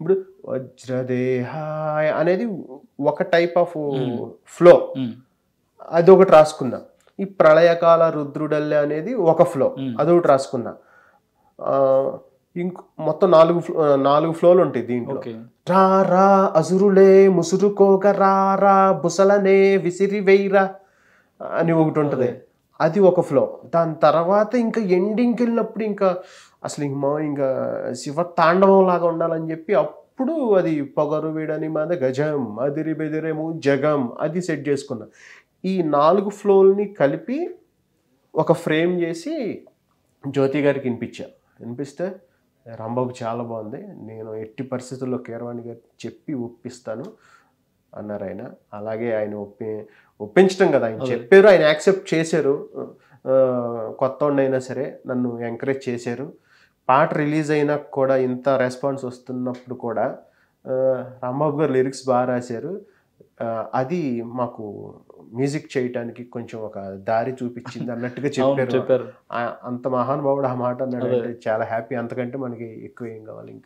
ఇప్పుడు వజ్రదేహాయ అనేది ఒక టైప్ ఆఫ్ ఫ్లో, అది ఒకటి రాసుకున్నా. ఈ ప్రళయకాల రుద్రుడల్లే అనేది ఒక ఫ్లో, అదొకటి రాసుకున్నా. మొత్తం 4 ఫ్లోలు ఉంటాయి దీంట్లో. రా రా అసురులే ముసురుకోగ రా రా బుసలనే విసిరి వెయ్యరా అని ఒకటి ఉంటుంది, అది ఒక ఫ్లో. దాని తర్వాత ఇంకా ఎండింగ్కి వెళ్ళినప్పుడు ఇంకా అసలు ఇంకా శివ తాండవం లాగా ఉండాలని చెప్పి అప్పుడు అది పొగరు వీడని మాద గజం అదిరి బెదిరేము జగం అది సెట్ చేసుకున్నా. ఈ 4 ఫ్లోల్ని కలిపి ఒక ఫ్రేమ్ చేసి జ్యోతి గారికి వినిపిస్తే రాంబాబు చాలా బాగుంది, నేను ఎట్టి పరిస్థితుల్లో కీరవాణి గారికి చెప్పి ఒప్పిస్తాను అన్నారు ఆయన. అలాగే ఆయన ఒప్పించడం కదా, ఆయన చెప్పారు, ఆయన యాక్సెప్ట్ చేశారు. కొత్త అయినా సరే నన్ను ఎంకరేజ్ చేశారు. పాట రిలీజ్ అయినా కూడా ఇంత రెస్పాన్స్ వస్తున్నప్పుడు కూడా రాంబాబు గారు లిరిక్స్ బాగా రాశారు. అది మాకు మ్యూజిక్ చేయటానికి కొంచెం ఒక దారి చూపించింది అన్నట్టుగా చెప్పారు. అంత మహానుభావుడు ఆ మాట అన్నాడు అంటే చాలా హ్యాపీ. అంతకంటే మనకి ఎక్కువ ఏం కావాలి ఇంకా.